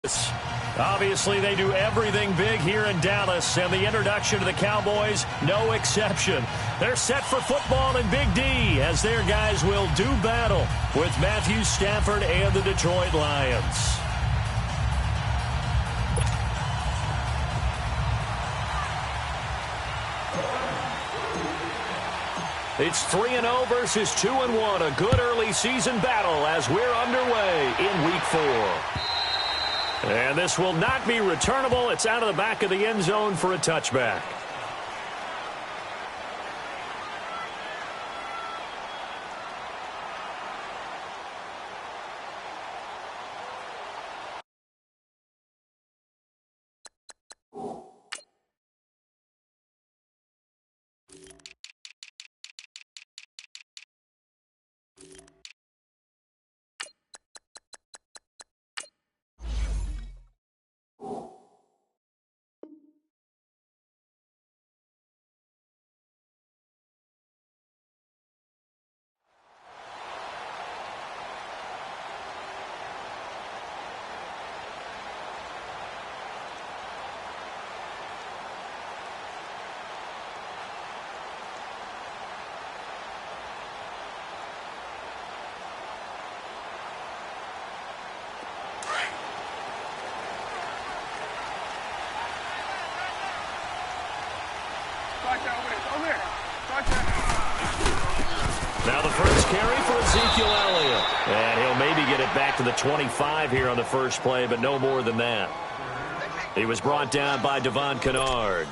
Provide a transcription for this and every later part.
Obviously, they do everything big here in Dallas, and the introduction to the Cowboys, no exception. They're set for football in Big D as their guys will do battle with Matthew Stafford and the Detroit Lions. It's 3-0 versus 2-1, a good early season battle as we're underway in Week 4. And this will not be returnable. It's out of the back of the end zone for a touchback. Now the first carry for Ezekiel Elliott. And he'll maybe get it back to the 25 here on the first play, but no more than that. He was brought down by Devon Kennard.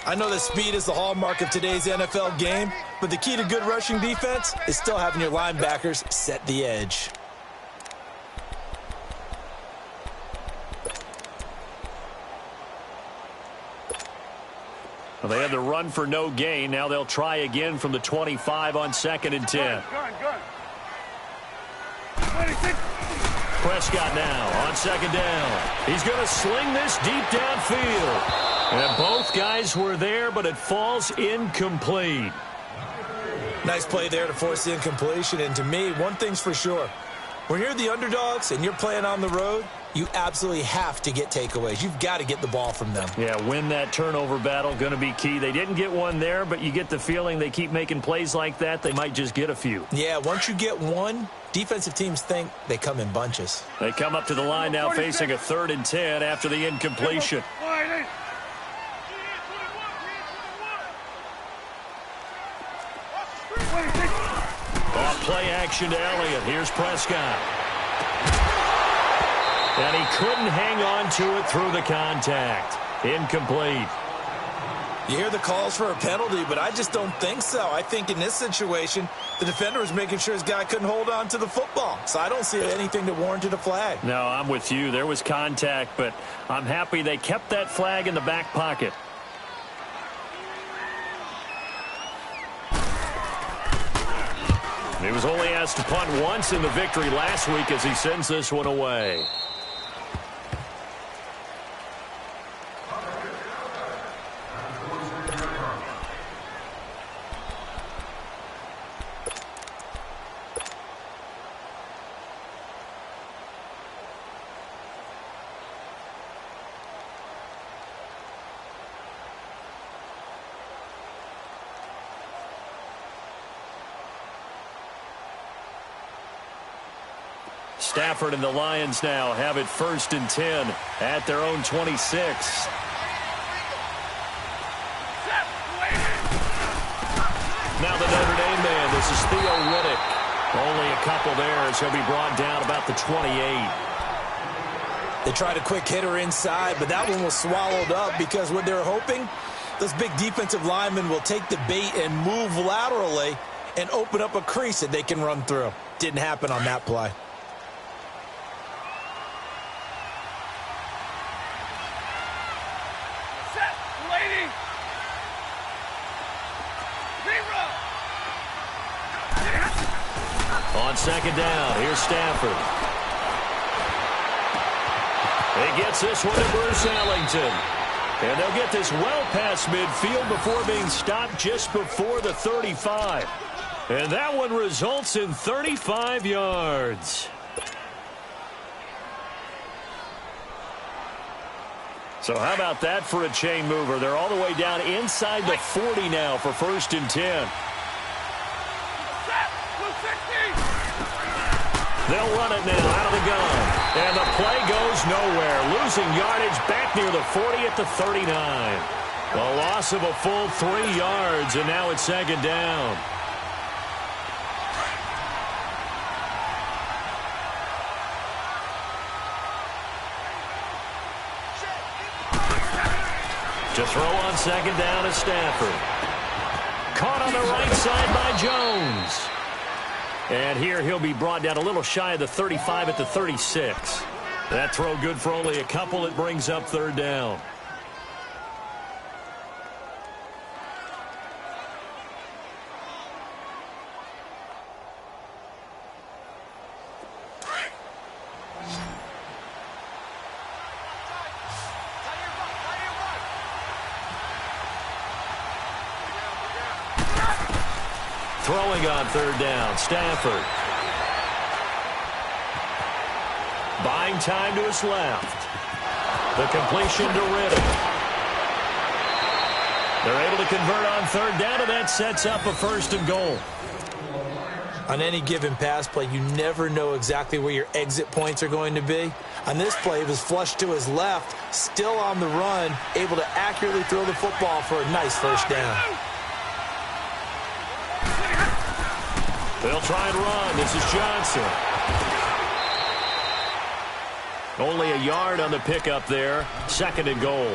I know that speed is the hallmark of today's NFL game, but the key to good rushing defense is still having your linebackers set the edge. Well, they had the run for no gain. Now they'll try again from the 25 on 2nd and 10. Prescott now on 2nd down. He's going to sling this deep downfield. And both guys were there, but it falls incomplete. Nice play there to force the incompletion. And to me, one thing's for sure. When you're the underdogs and you're playing on the road, you absolutely have to get takeaways. You've got to get the ball from them. Yeah, win that turnover battle, going to be key. They didn't get one there, but you get the feeling they keep making plays like that, they might just get a few. Yeah, once you get one, defensive teams think they come in bunches. They come up to the line now facing a 3rd and 10 after the incompletion. Off play action to Elliott. Here's Prescott. And he couldn't hang on to it through the contact. Incomplete. You hear the calls for a penalty, but I just don't think so. I think in this situation, the defender was making sure his guy couldn't hold on to the football. So I don't see anything that warranted a flag. No, I'm with you. There was contact, but I'm happy they kept that flag in the back pocket. He was only asked to punt once in the victory last week as he sends this one away. Stafford and the Lions now have it 1st and 10 at their own 26. Now the Notre Dame man, this is Theo Riddick. Only a couple there as he'll be brought down about the 28. They tried a quick hitter inside, but that one was swallowed up because what they're hoping, those big defensive linemen will take the bait and move laterally and open up a crease that they can run through. Didn't happen on that play. On 2nd down, here's Stafford. He gets this one to Bruce Ellington. And they'll get this well past midfield before being stopped just before the 35. And that one results in 35 yards. So how about that for a chain mover? They're all the way down inside the 40 now for 1st and 10. They'll run it now out of the gun. And the play goes nowhere. Losing yardage back near the 40 at the 39. A loss of a full 3 yards, and now it's 2nd down. To throw on 2nd down is Stafford. Caught on the right side by Jones. And here he'll be brought down a little shy of the 35 at the 36. That throw good for only a couple. It brings up 3rd down. Throwing on 3rd down, Stafford. Buying time to his left. The completion to Riddick. They're able to convert on 3rd down, and that sets up a 1st and goal. On any given pass play, you never know exactly where your exit points are going to be. On this play, he was flushed to his left, still on the run, able to accurately throw the football for a nice 1st down. They'll try and run. This is Johnson. Only a yard on the pickup there. 2nd and goal.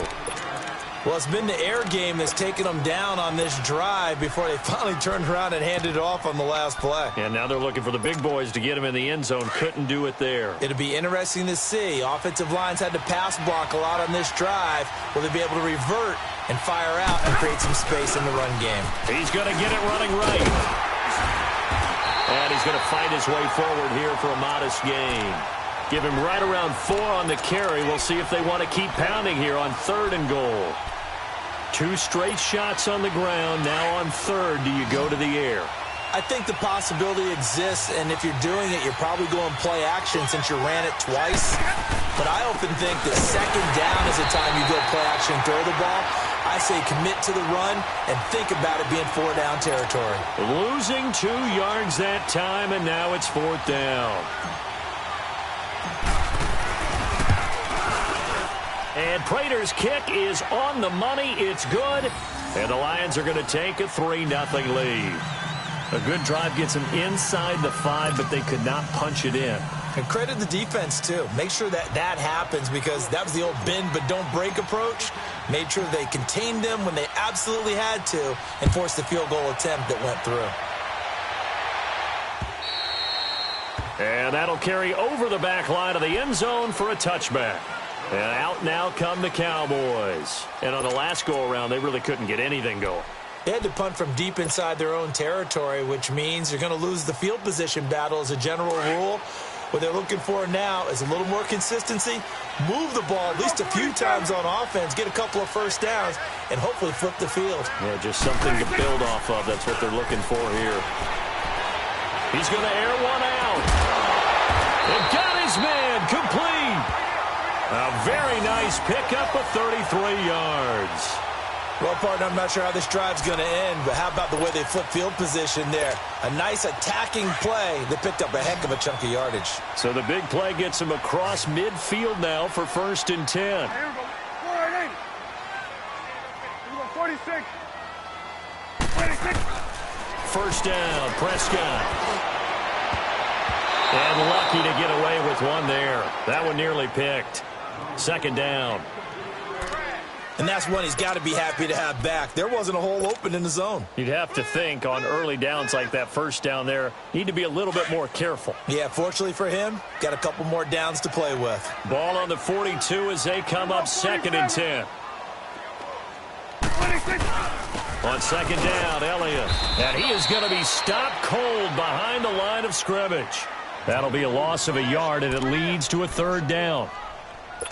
Well, it's been the air game that's taken them down on this drive before they finally turned around and handed it off on the last play. And now they're looking for the big boys to get him in the end zone. Couldn't do it there. It'll be interesting to see. Offensive lines had to pass block a lot on this drive. Will they be able to revert and fire out and create some space in the run game? He's going to get it running right. And he's going to fight his way forward here for a modest gain. Give him right around 4 on the carry. We'll see if they want to keep pounding here on 3rd and goal. 2 straight shots on the ground. Now on 3rd, do you go to the air? I think the possibility exists, and if you're doing it, you're probably going play action since you ran it twice. But I often think that 2nd down is the time you go play action, throw the ball. I say commit to the run and think about it being 4 down territory. Losing 2 yards that time, and now it's 4th down. And Prater's kick is on the money. It's good. And the Lions are going to take a 3-0 lead. A good drive gets them inside the 5, but they could not punch it in. And credit the defense, too. Make sure that that happens because that was the old bend but don't break approach. Made sure they contained them when they absolutely had to and forced the field goal attempt that went through. And that'll carry over the back line of the end zone for a touchback. And out now come the Cowboys. And on the last go-around, they really couldn't get anything going. They had to punt from deep inside their own territory, which means you're going to lose the field position battle as a general rule. What they're looking for now is a little more consistency, move the ball at least a few times on offense, get a couple of 1st downs, and hopefully flip the field. Yeah, just something to build off of. That's what they're looking for here. He's going to air one out. And got his man complete. A very nice pickup of 33 yards. Well, partner, I'm not sure how this drive's going to end, but how about the way they flip field position there? A nice attacking play that picked up a heck of a chunk of yardage. So the big play gets him across midfield now for 1st and 10. Here we go. 4-8. Here we go. 46. 26. 1st down, Prescott. And lucky to get away with one there. That one nearly picked. 2nd down. And that's one he's got to be happy to have back. There wasn't a hole open in the zone. You'd have to think on early downs like that 1st down there, need to be a little bit more careful. Yeah, fortunately for him, got a couple more downs to play with. Ball on the 42 as they come up 2nd and 10. 26. On 2nd down, Elliott. And he is going to be stopped cold behind the line of scrimmage. That'll be a loss of a yard, and it leads to a 3rd down.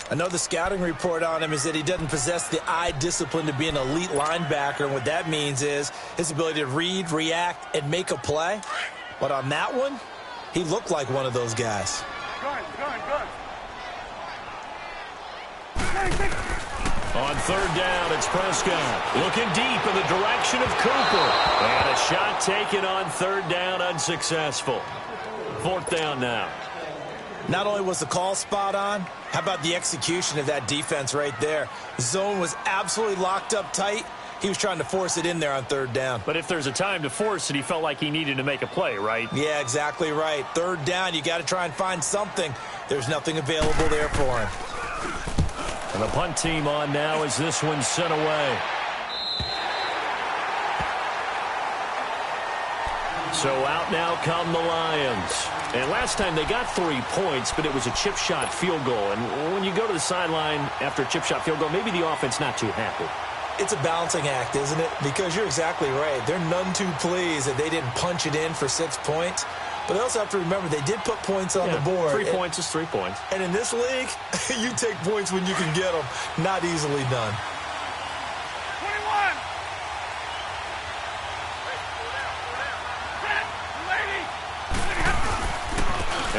I know the scouting report on him is that he doesn't possess the eye discipline to be an elite linebacker. And what that means is his ability to read, react, and make a play. But on that one, he looked like one of those guys. Good. 26. On third down, it's Prescott. Looking deep in the direction of Cooper. And a shot taken on third down, unsuccessful. Fourth down now. Not only was the call spot on, how about the execution of that defense right there? The zone was absolutely locked up tight. He was trying to force it in there on third down. But if there's a time to force it, he felt like he needed to make a play, right? Yeah, exactly right. Third down, you got to try and find something. There's nothing available there for him. And the punt team on now as this one's sent away. So out now come the Lions. And last time they got 3 points, but it was a chip shot field goal. And when you go to the sideline after a chip shot field goal, maybe the offense not too happy. It's a balancing act, isn't it? Because you're exactly right. They're none too pleased that they didn't punch it in for 6 points. But they also have to remember they did put points on the board. 3 points is 3 points. And in this league, you take points when you can get them. Not easily done. 21.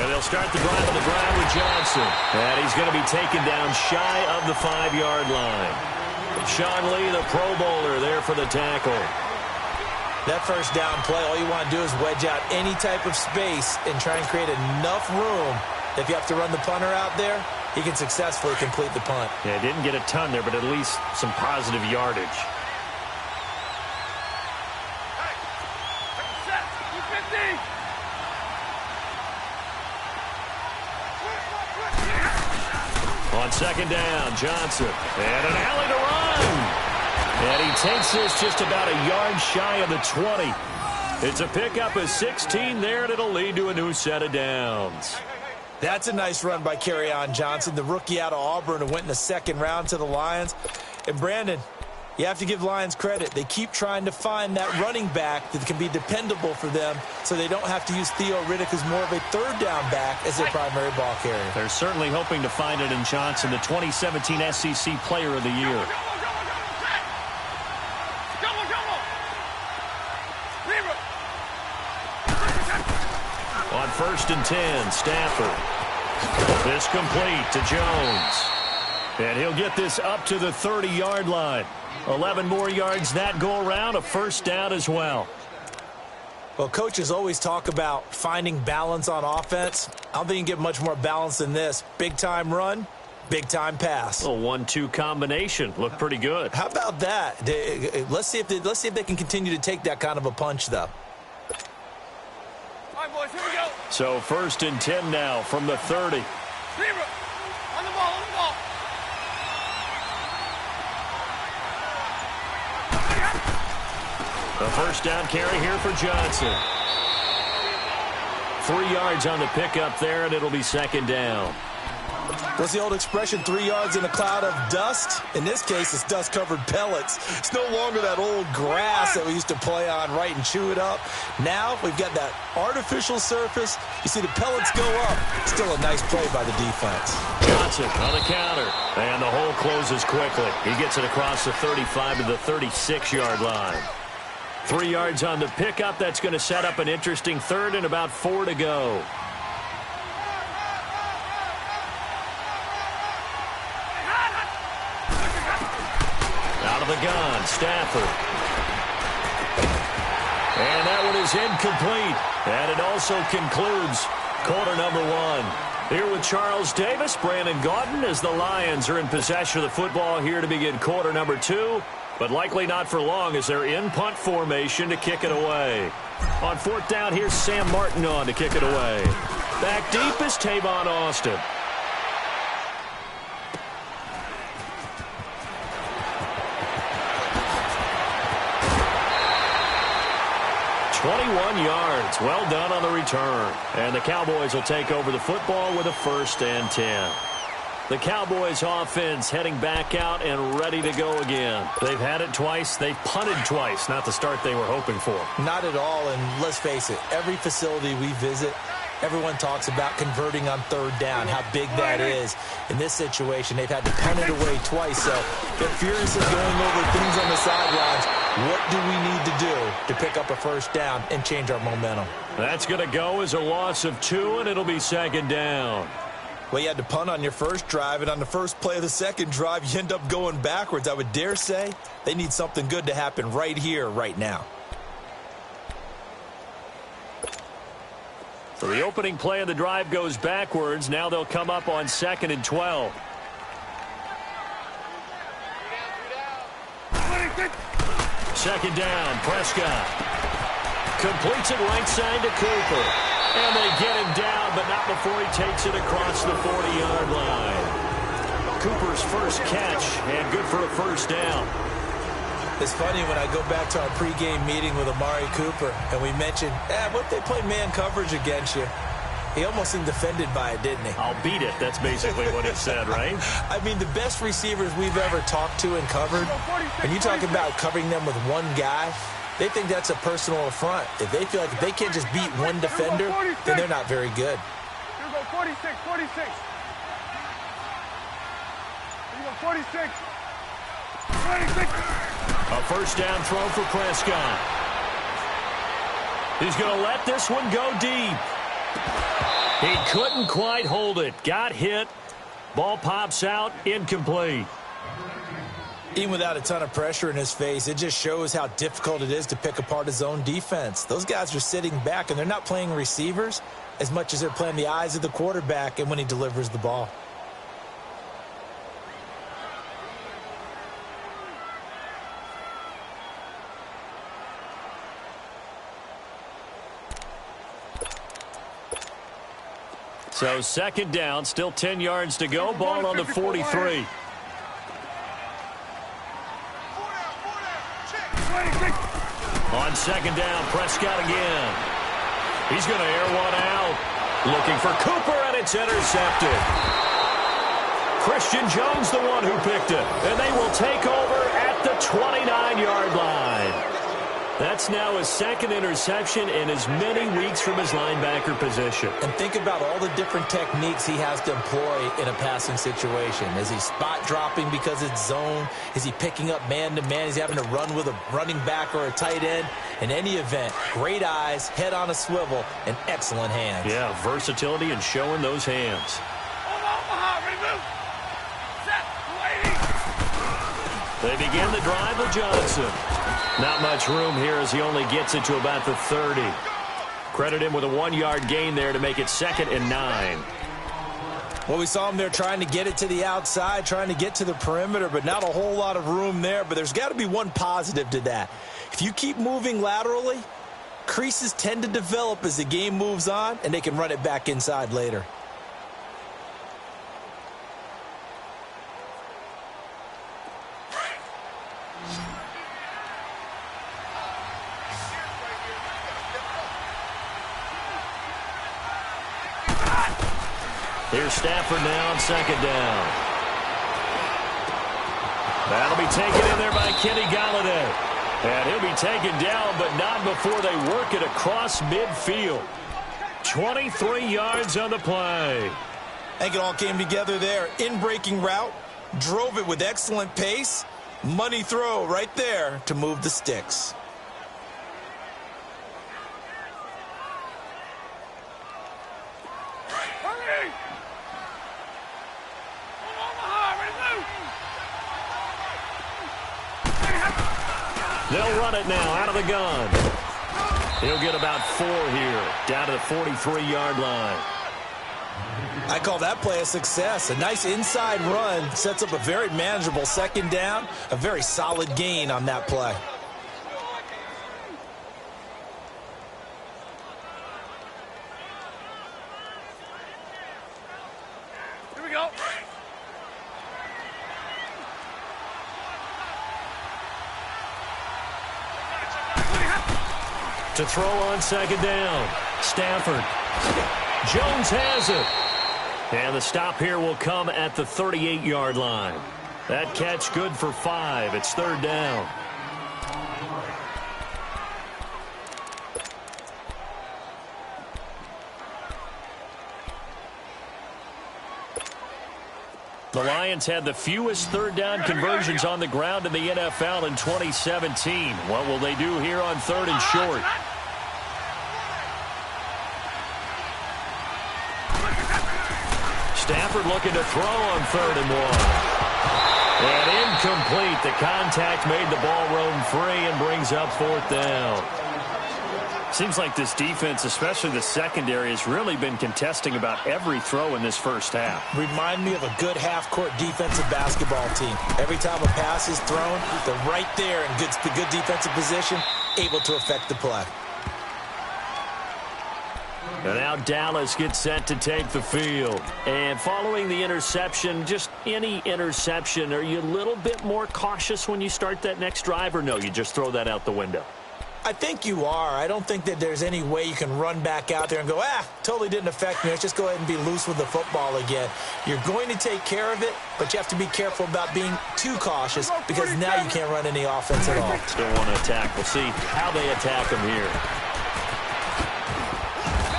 And they'll start the drive on the ground with Johnson. And he's going to be taken down shy of the 5-yard line. Sean Lee, the Pro Bowler, there for the tackle. That first down play, all you want to do is wedge out any type of space and try and create enough room. If you have to run the punter out there, he can successfully complete the punt. Yeah, didn't get a ton there, but at least some positive yardage. On second down, Johnson. And an alley to run. And he takes this just about a yard shy of the 20. It's a pickup of 16 there, and it'll lead to a new set of downs. That's a nice run by Kerryon Johnson, the rookie out of Auburn who went in the second round to the Lions. And Brandon, you have to give Lions credit. They keep trying to find that running back that can be dependable for them so they don't have to use Theo Riddick as more of a third down back as their primary ball carrier. They're certainly hoping to find it in Johnson, the 2017 SEC Player of the Year. On first and 10, Stafford. This complete to Jones. And he'll get this up to the 30-yard line. 11 more yards that go around, a first down as well. Well, coaches always talk about finding balance on offense. I don't think you can get much more balance than this. Big-time run, big-time pass. A 1-2 combination. Looked pretty good. How about that? Let's see if they can continue to take that kind of a punch, though. All right, boys, here we go. So first and 10 now from the 30. Zebra. On the ball, on the ball. A first down carry here for Johnson. 3 yards on the pickup there, and it'll be second down. What's the old expression, 3 yards in a cloud of dust? In this case, it's dust-covered pellets. It's no longer that old grass that we used to play on, right, and chew it up. Now we've got that artificial surface. You see the pellets go up. Still a nice play by the defense. Johnson on the counter, and the hole closes quickly. He gets it across the 35 to the 36-yard line. 3 yards on the pickup. That's going to set up an interesting third and about 4 to go. Out of the gun, Stafford. And that one is incomplete. And it also concludes quarter number 1. Here with Charles Davis, Brandon Gaudin, as the Lions are in possession of the football here to begin quarter number 2. But likely not for long as they're in punt formation to kick it away. On fourth down, here's Sam Martin on to kick it away. Back deep is Tavon Austin. .21 yards. Well done on the return. And the Cowboys will take over the football with a first and 10. The Cowboys offense heading back out and ready to go again. They've had it twice. They've punted twice. Not the start they were hoping for. Not at all, and let's face it, every facility we visit, everyone talks about converting on third down, how big that is. In this situation, they've had to punt it away twice, so they're furiously going over things on the sidelines. What do we need to do to pick up a first down and change our momentum? That's going to go as a loss of 2, and it'll be second down. Well, you had to punt on your first drive, and on the first play of the second drive, you end up going backwards. I would dare say they need something good to happen right here, right now. So the opening play of the drive goes backwards. Now they'll come up on 2nd and 12. Second down, Prescott. Completes it right side to Cooper. And they get him down, but not before he takes it across the 40-yard line. Cooper's first catch, and good for a first down. It's funny when I go back to our pregame meeting with Amari Cooper, and we mentioned, what if they play man coverage against you? He almost seemed offended by it, didn't he? I'll beat it. That's basically what he said, right? I mean, the best receivers we've ever talked to and covered, and you talk about covering them with one guy, they think that's a personal affront. If they feel like if they can't just beat one defender, then they're not very good. Here we go, 46, 46. Here we go, 46. 26. A first down throw for Prescott. He's going to let this one go deep. He couldn't quite hold it. Got hit. Ball pops out. Incomplete. Even without a ton of pressure in his face, it just shows how difficult it is to pick apart his own defense. Those guys are sitting back, and they're not playing receivers as much as they're playing the eyes of the quarterback and when he delivers the ball. So second down, still 10 yards to go. Ball on the 43. On second down, Prescott again. He's going to air one out. Looking for Cooper, and it's intercepted. Christian Jones, the one who picked it. And they will take over at the 29-yard line. That's now his second interception in as many weeks from his linebacker position. And think about all the different techniques he has to employ in a passing situation. Is he spot dropping because it's zone? Is he picking up man-to-man? Is he having to run with a running back or a tight end? In any event, great eyes, head on a swivel, and excellent hands. Yeah, versatility and showing those hands. They begin the drive with Johnson. Not much room here as he only gets it to about the 30. Credit him with a 1-yard gain there to make it 2nd and 9. Well, we saw him there trying to get it to the outside, trying to get to the perimeter, but not a whole lot of room there. But there's got to be one positive to that. If you keep moving laterally, creases tend to develop as the game moves on, and they can run it back inside later. Here's Stafford now on second down. That'll be taken in there by Kenny Galladay. And he'll be taken down, but not before they work it across midfield. 23 yards on the play. I think it all came together there. In-breaking route, drove it with excellent pace. Money throw right there to move the sticks. They'll run it now out of the gun. He'll get about 4 here, down to the 43-yard line. I call that play a success. A nice inside run sets up a very manageable second down, a very solid gain on that play. Here we go. To throw on second down, Stafford. Jones has it. And the stop here will come at the 38-yard line. That catch good for 5. It's third down. The Lions had the fewest third down conversions on the ground in the NFL in 2017. What will they do here on 3rd and short? Stafford looking to throw on 3rd and 1. And incomplete. The contact made the ball roam free and brings up 4th down. Seems like this defense, especially the secondary, has really been contesting about every throw in this first half. Remind me of a good half-court defensive basketball team. Every time a pass is thrown, they're right there in good defensive position, able to affect the play. And now Dallas gets set to take the field. And following the interception, just any interception, are you a little bit more cautious when you start that next drive, or no, you just throw that out the window? I think you are. I don't think that there's any way you can run back out there and go, totally didn't affect me. Let's just go ahead and be loose with the football again. You're going to take care of it, but you have to be careful about being too cautious because now you can't run any offense at all. Still want to attack. We'll see how they attack him here.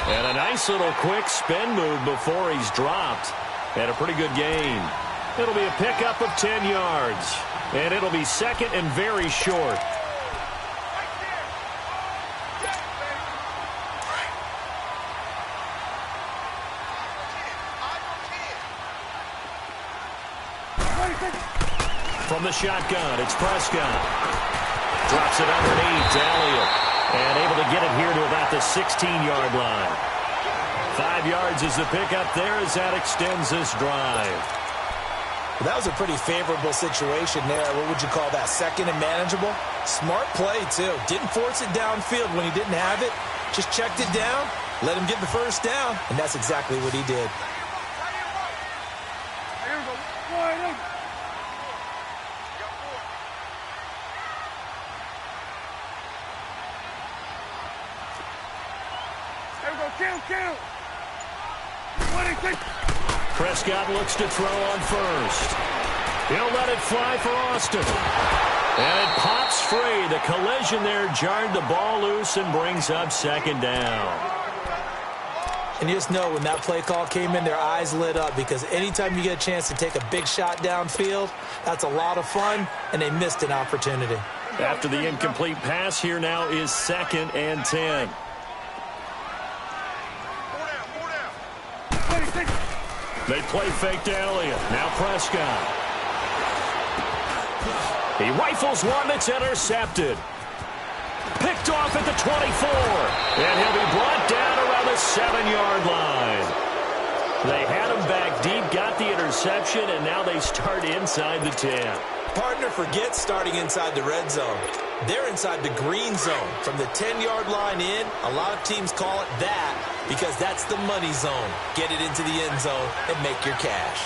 And a nice little quick spin move before he's dropped. And a pretty good gain. It'll be a pickup of 10 yards. And it'll be 2nd and very short. From the shotgun, it's Prescott. Drops it underneath to Elliott. And able to get it here to about the 16-yard line. 5 yards is the pickup there as that extends this drive. Well, that was a pretty favorable situation there. What would you call that? 2nd and manageable? Smart play, too. Didn't force it downfield when he didn't have it. Just checked it down, let him get the first down, and that's exactly what he did. Count. Prescott looks to throw on 1st. He'll let it fly for Austin. And it pops free. The collision there jarred the ball loose and brings up 2nd down. And you just know when that play call came in, their eyes lit up because anytime you get a chance to take a big shot downfield, that's a lot of fun, and they missed an opportunity. After the incomplete pass, here now is 2nd and 10. They play fake to Elliott. Now Prescott. He rifles one that's intercepted. Picked off at the 24. And he'll be brought down around the 7-yard line. They had him back deep, got the interception, and now they start inside the 10. Partner forgets starting inside the red zone. They're inside the green zone. From the 10-yard line in, a lot of teams call it that because that's the money zone. Get it into the end zone and make your cash.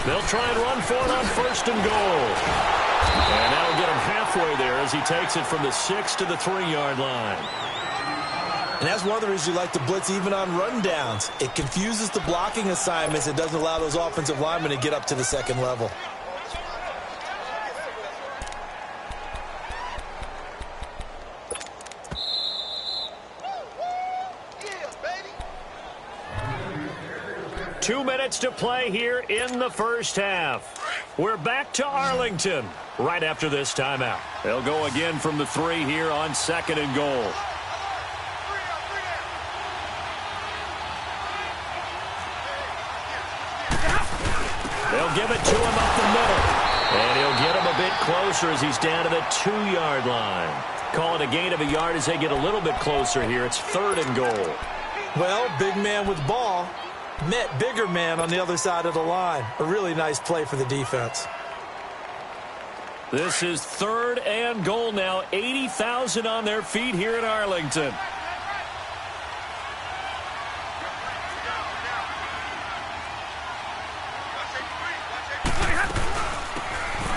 They'll try and run for it on 1st and goal. And that'll get him halfway there as he takes it from the 6 to the 3-yard line. And that's one of the reasons you like to blitz even on rundowns. It confuses the blocking assignments. It doesn't allow those offensive linemen to get up to the 2nd level. Two minutes to play here in the first half. We're back to Arlington right after this timeout. They'll go again from the 3 here on 2nd and goal. They'll give it to him up the middle. And he'll get him a bit closer as he's down to the 2-yard line. Call it a gain of a yard as they get a little bit closer here. It's 3rd and goal. Well, big man with ball met bigger man on the other side of the line. A really nice play for the defense. This is 3rd and goal now. 80,000 on their feet here in Arlington.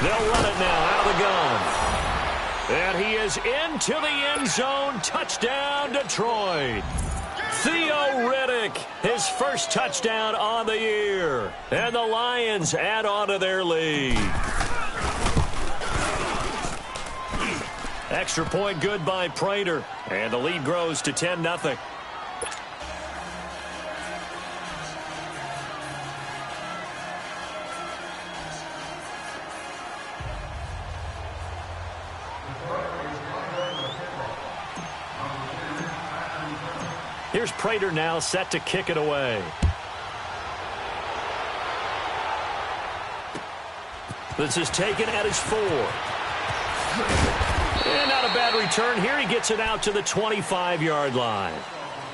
They'll run it now out of the gun. And he is into the end zone. Touchdown, Detroit. Theo Riddick, his first touchdown on the year. And the Lions add on to their lead. Extra point good by Prater. And the lead grows to 10-0. Here's Prater now set to kick it away. This is taken at his 4. And not a bad return here. He gets it out to the 25-yard line.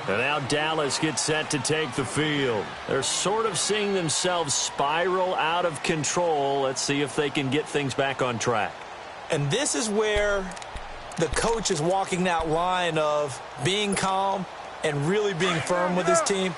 And now Dallas gets set to take the field. They're sort of seeing themselves spiral out of control. Let's see if they can get things back on track. And this is where the coach is walking that line of being calm and really being firm with his team.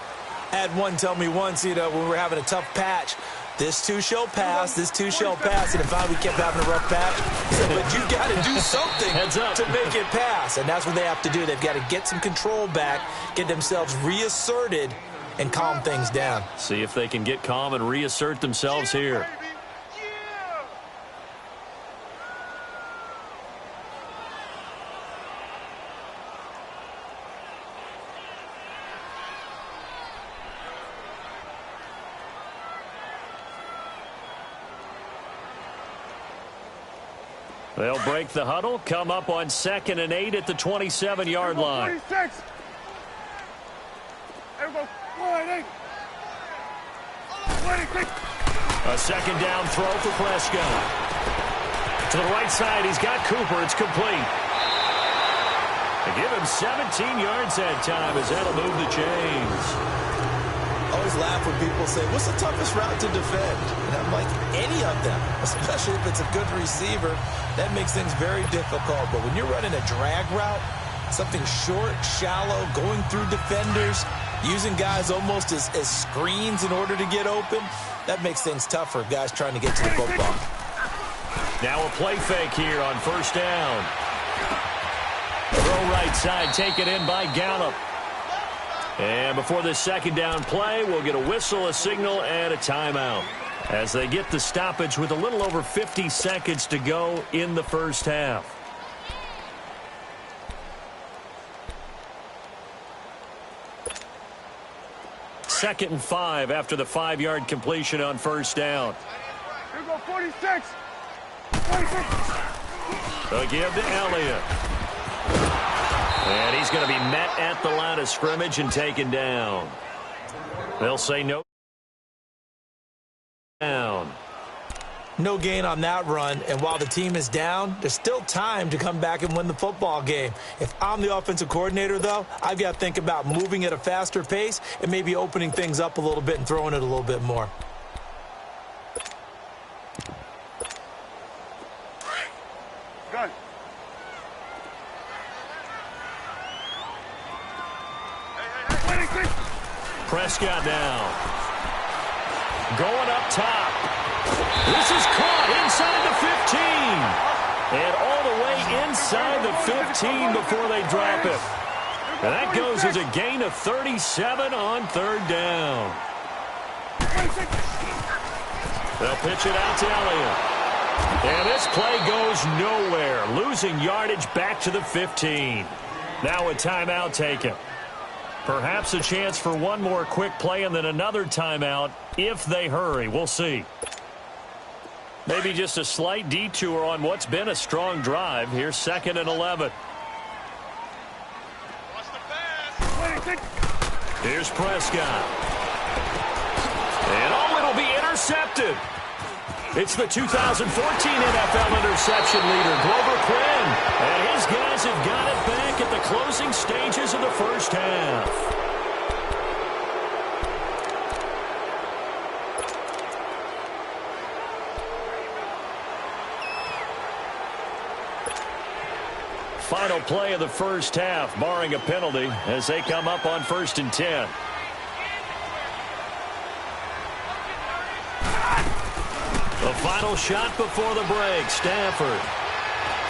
I had one tell me once, when we were having a tough patch, this too shall pass, this too shall pass. And if we kept having a rough patch, he said, but you've got to do something to make it pass. And that's what they have to do. They've got to get some control back, get themselves reasserted, and calm things down. See if they can get calm and reassert themselves here. They'll break the huddle, come up on 2nd and 8 at the 27-yard line. 46. There we go. 48. 26. A second down throw for Prescott. To the right side, he's got Cooper. It's complete. They give him 17 yards that time as that'll move the chains. I always laugh when people say, what's the toughest route to defend? And I'm like, any of them, especially if it's a good receiver. That makes things very difficult. But when you're running a drag route, something short, shallow, going through defenders, using guys almost as screens in order to get open, that makes things tough for guys trying to get to the football. Now a play fake here on 1st down. Throw right side, taken in by Gallup. And before this 2nd down play, we'll get a whistle, a signal, and a timeout as they get the stoppage with a little over 50 seconds to go in the first half. Second and 5 after the 5-yard completion on 1st down. Here we go, 46. 46. They'll give to Elliott. And he's going to be met at the line of scrimmage and taken down. They'll say no. Down. No gain on that run, and while the team is down, there's still time to come back and win the football game. If I'm the offensive coordinator, though, I've got to think about moving at a faster pace and maybe opening things up a little bit and throwing it a little bit more. Good. Prescott now. Going up top. This is caught inside the 15. And all the way inside the 15 before they drop it. And that goes as a gain of 37 on 3rd down. They'll pitch it out to Elliott. And this play goes nowhere. Losing yardage back to the 15. Now a timeout taken. Perhaps a chance for one more quick play and then another timeout if they hurry. We'll see. Maybe just a slight detour on what's been a strong drive. Here's 2nd and 11. Here's Prescott. And it'll be intercepted. It's the 2014 NFL interception leader, Glover Quinn. And his guys have got it back at the closing stages of the first half. Final play of the first half, barring a penalty, as they come up on 1st and 10. The final shot before the break. Stafford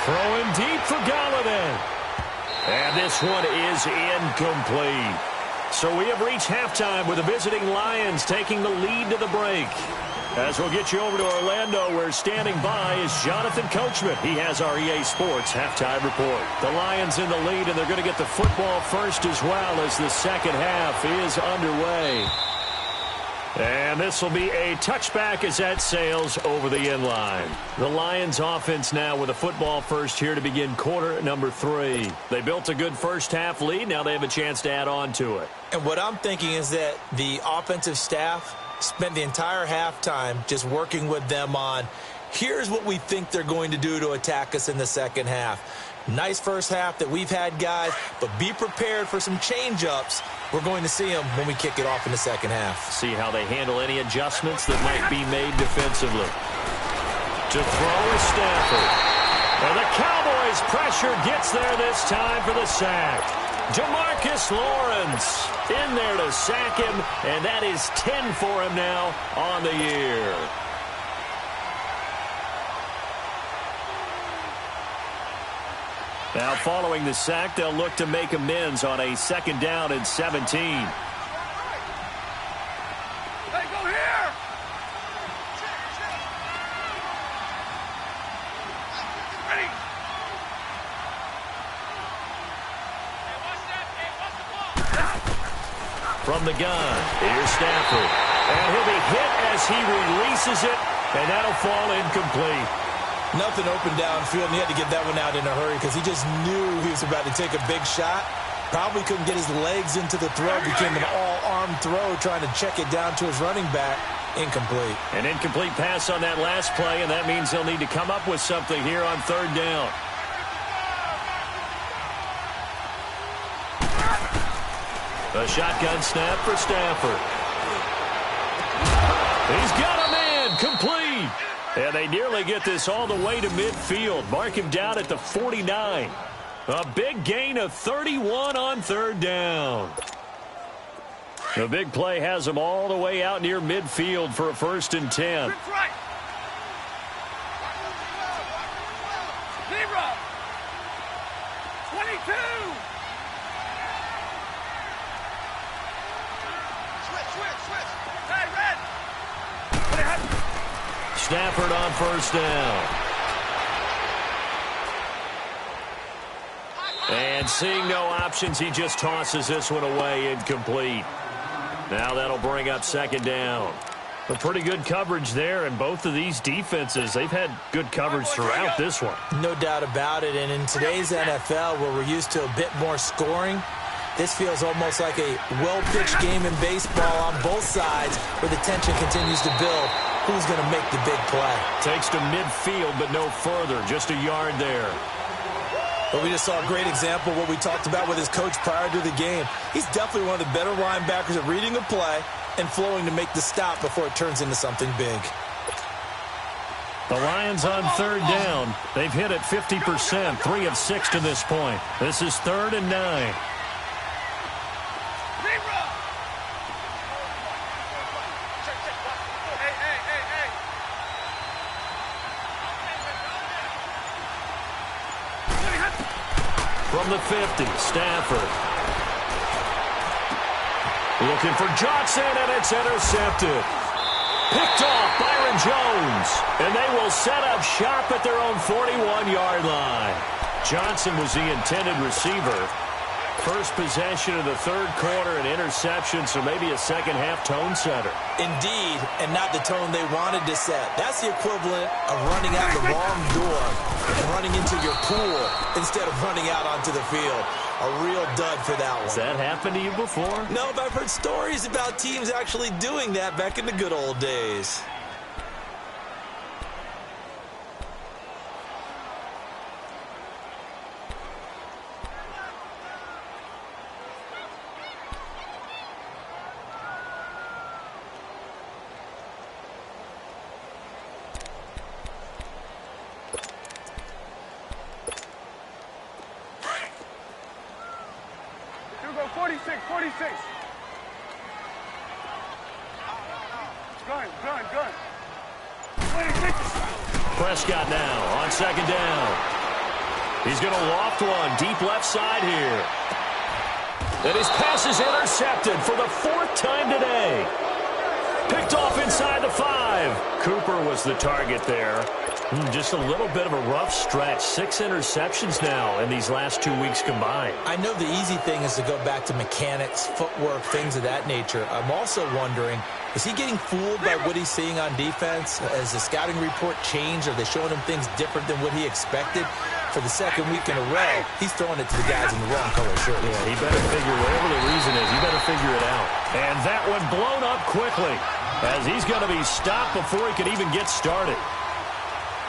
throwing deep for Galladay. And this one is incomplete. So we have reached halftime with the visiting Lions taking the lead to the break. As we'll get you over to Orlando, where standing by is Jonathan Coachman. He has our EA Sports halftime report. The Lions in the lead, and they're going to get the football first as well as the second half is underway. And this will be a touchback as that sails over the end line. The Lions offense now with a football first here to begin quarter number 3. They built a good first half lead. Now they have a chance to add on to it. And what I'm thinking is that the offensive staff spent the entire halftime just working with them on, here's what we think they're going to do to attack us in the second half. Nice first half that we've had, guys, but be prepared for some change-ups. We're going to see them when we kick it off in the second half. See how they handle any adjustments that might be made defensively. To throw is Stafford. And the Cowboys' pressure gets there this time for the sack. Demarcus Lawrence in there to sack him, and that is 10 for him now on the year. Now, following the sack, they'll look to make amends on a second down and 17. Hey, go here! Ready? From the gun, here's Stafford. And he'll be hit as he releases it, and that'll fall incomplete. Nothing open downfield, and he had to get that one out in a hurry because he just knew he was about to take a big shot. Probably couldn't get his legs into the throw. Became an all-arm throw trying to check it down to his running back. Incomplete. An incomplete pass on that last play, and that means they'll need to come up with something here on third down. A shotgun snap for Stafford. He's got a man, complete. And they nearly get this all the way to midfield. Mark him down at the 49. A big gain of 31 on third down. The big play has them all the way out near midfield for a 1st and 10. Right. Zebra. 22. Switch. Hey, red. Stafford on 1st down. And seeing no options, he just tosses this one away, incomplete. Now that'll bring up 2nd down. A pretty good coverage there, and both of these defenses, they've had good coverage throughout this one. No doubt about it, and in today's NFL, where we're used to a bit more scoring, this feels almost like a well-pitched game in baseball on both sides where the tension continues to build. Who's going to make the big play? Takes to midfield, but no further. Just a yard there. But we just saw a great example of what we talked about with his coach prior to the game. He's definitely one of the better linebackers at reading the play and flowing to make the stop before it turns into something big. The Lions on 3rd down. They've hit it 50%, 3 of 6 to this point. This is 3rd and 9. From the 50, Stafford. Looking for Johnson, and it's intercepted. Picked off Byron Jones, and they will set up shop at their own 41-yard line. Johnson was the intended receiver. First possession of the 3rd quarter, an interception, so maybe a second-half tone setter. Indeed, and not the tone they wanted to set. That's the equivalent of running out the wrong door and running into your pool instead of running out onto the field. A real dud for that one. Has that happened to you before? No, but I've heard stories about teams actually doing that back in the good old days. You go 46. Gun. 26. Prescott now on 2nd down. He's going to loft one deep left side here. And his pass is intercepted for the 4th time today. Picked off inside the 5. Cooper was the target there. Just a little bit of a rough stretch. 6 interceptions now in these last 2 weeks combined. I know the easy thing is to go back to mechanics, footwork, things of that nature. I'm also wondering, is he getting fooled by what he's seeing on defense? Has the scouting report changed? Are they showing him things different than what he expected? For the 2nd week in a row, he's throwing it to the guys in the wrong color shirt. Yeah, he better figure, whatever the reason is, he better figure it out. And that one blown up quickly. as he's going to be stopped before he could even get started.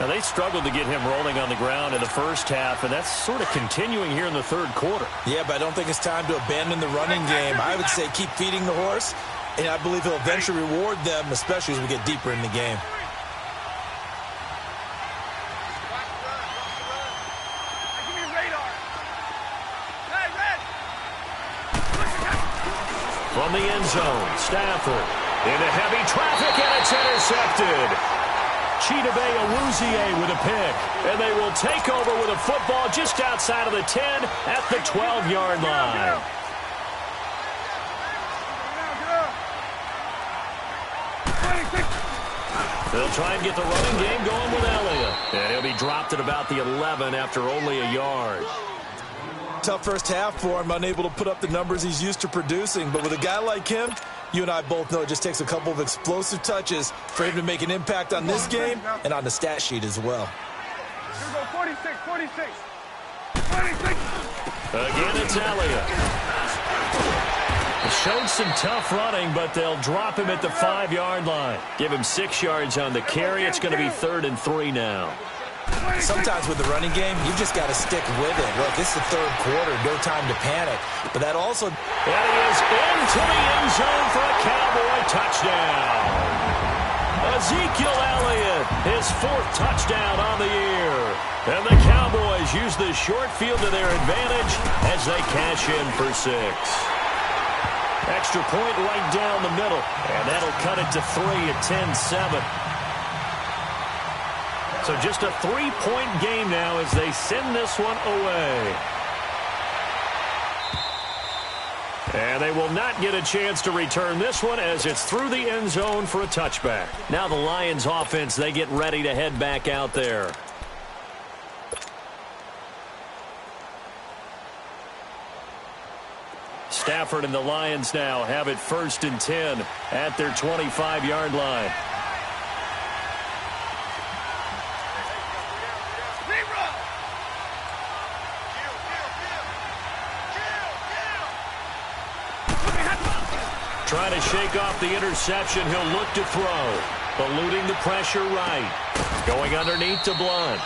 Now, they struggled to get him rolling on the ground in the first half, and that's sort of continuing here in the third quarter. Yeah, but I don't think it's time to abandon the running game. I would say keep feeding the horse, and I believe he'll eventually reward them, especially as we get deeper in the game. From the end zone, Stafford into heavy traffic, and it's intercepted. Chidobe Awuzie with a pick, and they will take over with a football just outside of the 10 at the 12-yard line. They'll try and get the running game going with Elliott, and he'll be dropped at about the 11 after only a yard. Tough first half for him, unable to put up the numbers he's used to producing. But with a guy like him, you and I both know it just takes a couple of explosive touches for him to make an impact on this game and on the stat sheet as well. Here we go, 46, 46. Again, it's Elliott. Showed some tough running, but they'll drop him at the 5-yard line. Give him 6 yards on the carry. It's going to be 3rd and 3 now. Sometimes with the running game, you've just got to stick with it. Look, it's the third quarter, no time to panic. But that also... And he is into the end zone for a Cowboy touchdown. Ezekiel Elliott, his 4th touchdown on the year. And the Cowboys use the short field to their advantage as they cash in for 6. Extra point right down the middle, and that'll cut it to 3 at 10-7. So just a 3-point game now as they send this one away. And they will not get a chance to return this one as it's through the end zone for a touchback. Now the Lions offense, they get ready to head back out there. Stafford and the Lions now have it 1st and 10 at their 25-yard line. Trying to shake off the interception. He'll look to throw. Eluding the pressure right. Going underneath to Blunt.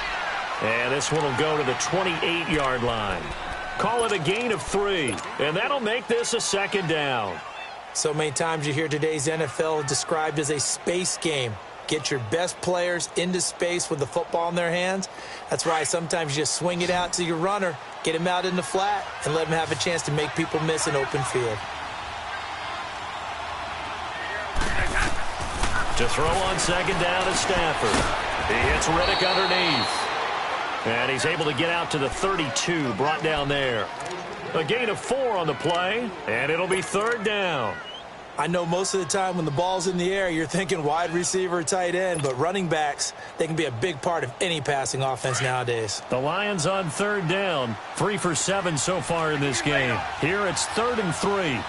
And this one will go to the 28-yard line. Call it a gain of 3. And that'll make this a 2nd down. So many times you hear today's NFL described as a space game. Get your best players into space with the football in their hands. That's why sometimes you just swing it out to your runner, get him out in the flat, and let him have a chance to make people miss an open field. To throw on 2nd down is Stafford. He hits Riddick underneath. And he's able to get out to the 32, brought down there. A gain of 4 on the play, and it'll be 3rd down. I know most of the time when the ball's in the air, you're thinking wide receiver, tight end, but running backs, they can be a big part of any passing offense nowadays. The Lions on 3rd down, 3 for 7 so far in this game. Here it's 3rd and 3.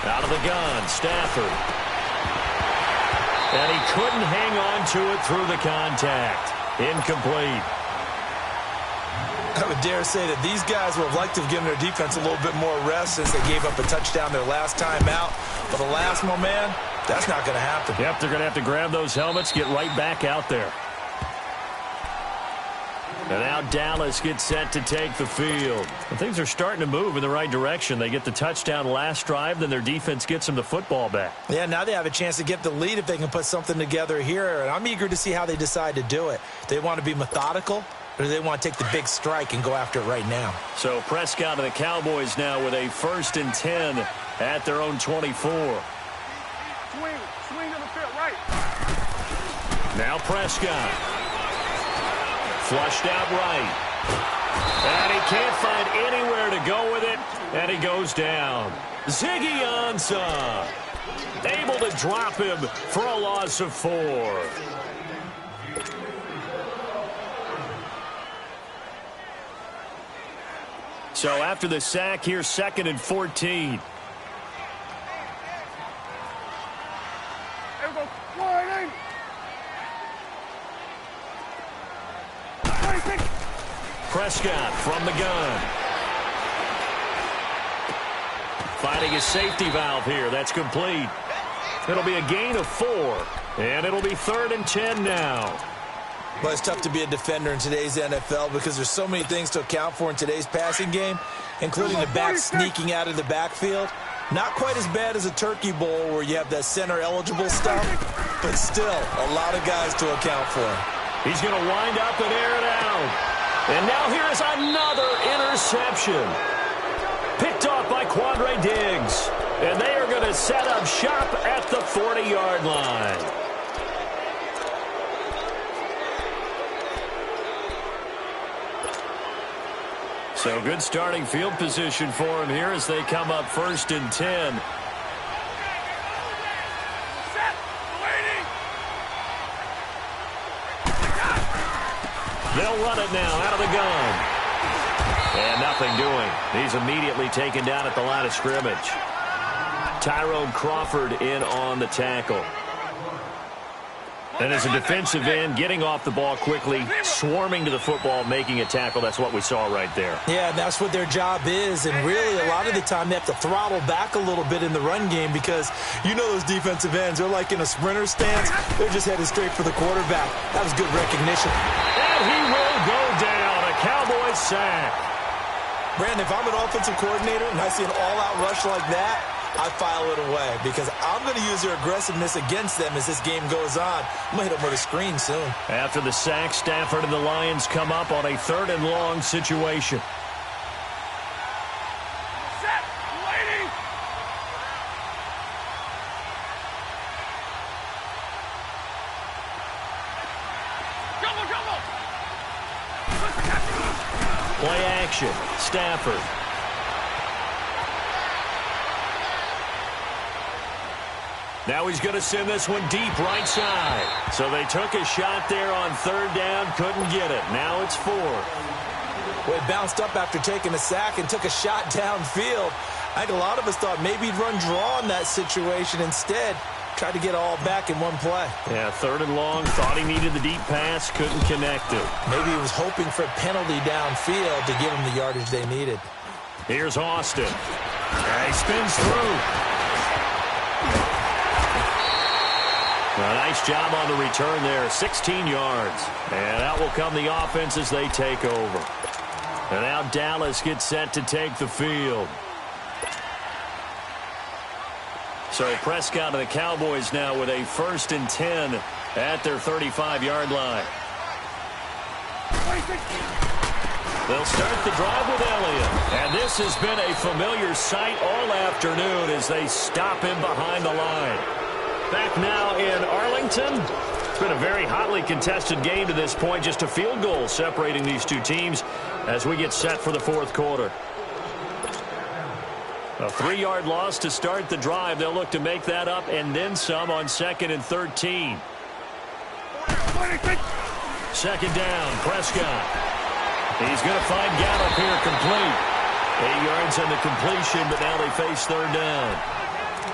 Out of the gun, Stafford. And he couldn't hang on to it through the contact. Incomplete. I would dare say that these guys would have liked to have given their defense a little bit more rest since they gave up a touchdown their last time out. But alas, my man, that's not going to happen. Yep, they're going to have to grab those helmets, get right back out there. And now Dallas gets set to take the field. And things are starting to move in the right direction. They get the touchdown last drive, then their defense gets them the football back. Yeah, now they have a chance to get the lead if they can put something together here. And I'm eager to see how they decide to do it. Do they want to be methodical, or do they want to take the big strike and go after it right now? So Prescott and the Cowboys now with a 1st and 10 at their own 24. Swing to the field, right. Now Prescott. Flushed out right. And he can't find anywhere to go with it. And he goes down. Ziggy Ansah able to drop him for a loss of 4. So after the sack, here's 2nd and 14. Here we go. Warning. 26. Prescott from the gun. Finding his safety valve here. That's complete. It'll be a gain of 4, and it'll be 3rd and 10 now. Well, it's tough to be a defender in today's NFL because there's so many things to account for in today's passing game, including the back sneaking out of the backfield. Not quite as bad as a turkey bowl where you have that center-eligible stuff, but still a lot of guys to account for. He's going to wind up and air it out. And now here is another interception. Picked off by Quandre Diggs. And they are going to set up shop at the 40-yard line. So good starting field position for him here as they come up 1st and 10. They'll run it now out of the gun. And nothing doing. He's immediately taken down at the line of scrimmage. Tyrone Crawford in on the tackle. And as a defensive end, getting off the ball quickly, swarming to the football, making a tackle, that's what we saw right there. Yeah, that's what their job is. And really, a lot of the time, they have to throttle back a little bit in the run game because you know those defensive ends, they're like in a sprinter stance. They're just headed straight for the quarterback. That was good recognition. And he will go down. A Cowboys sack. Brandon, if I'm an offensive coordinator and I see an all-out rush like that, I file it away because I'm going to use their aggressiveness against them as this game goes on. I'm going to hit them with a screen soon. After the sack, Stafford and the Lions come up on a 3rd and long situation. Set. Waiting. Double. Play action. Stafford. Now he's going to send this one deep right side. So they took a shot there on 3rd down, couldn't get it. Now it's 4th. Well, he bounced up after taking a sack and took a shot downfield. I think a lot of us thought maybe he'd run draw in that situation. Instead, tried to get all back in one play. Yeah, 3rd and long, thought he needed the deep pass, couldn't connect it. Maybe he was hoping for a penalty downfield to give him the yardage they needed. Here's Austin. And he spins through. A nice job on the return there, 16 yards. And out will come the offense as they take over. And now Dallas gets set to take the field. So Prescott and the Cowboys now with a 1st and 10 at their 35-yard line. They'll start the drive with Elliott. And this has been a familiar sight all afternoon as they stop him behind the line. Back now in Arlington. It's been a very hotly contested game to this point. Just a field goal separating these two teams as we get set for the 4th quarter. A 3-yard loss to start the drive. They'll look to make that up and then some on 2nd and 13. 2nd down, Prescott. He's going to find Gallup here complete. 8 yards on the completion, but now they face 3rd down.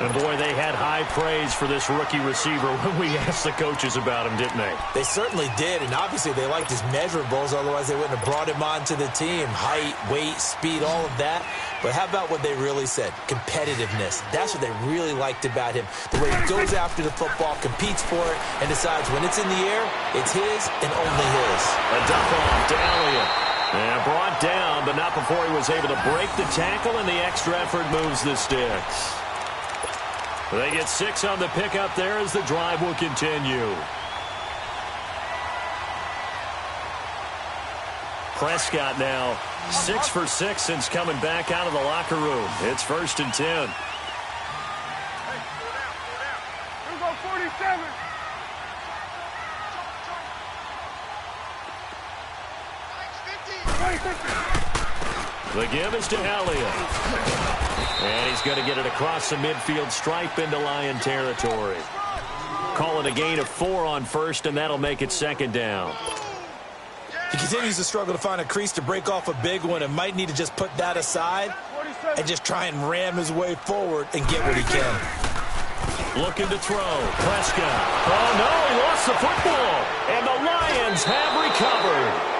And, boy, they had high praise for this rookie receiver when we asked the coaches about him, didn't they? They certainly did, and obviously they liked his measurables. Otherwise, they wouldn't have brought him onto the team. Height, weight, speed, all of that. But how about what they really said? Competitiveness. That's what they really liked about him. The way he goes after the football, competes for it, and decides when it's in the air, it's his and only his. A dump off to Elliott. And brought down, but not before he was able to break the tackle, and the extra effort moves the sticks. They get 6 on the pickup there as the drive will continue. Prescott now 6 for 6 since coming back out of the locker room. It's 1st and 10. Here we go, 47. The give is to Elliott. And he's going to get it across the midfield stripe into Lion territory. Call it a gain of 4 on 1st, and that'll make it 2nd down. He continues to struggle to find a crease to break off a big one and might need to just put that aside and just try and ram his way forward and get what he can. Looking to throw. Prescott. Oh, no, he lost the football. And the Lions have recovered.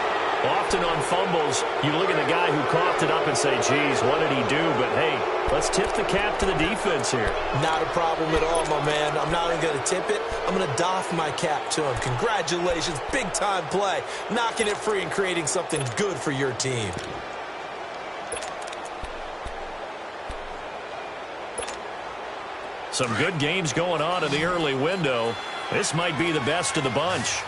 Often on fumbles, you look at the guy who coughed it up and say, geez, what did he do? But, hey, let's tip the cap to the defense here. Not a problem at all, my man. I'm not even going to tip it. I'm going to doff my cap to him. Congratulations, big-time play. Knocking it free and creating something good for your team. Some good games going on in the early window. This might be the best of the bunch.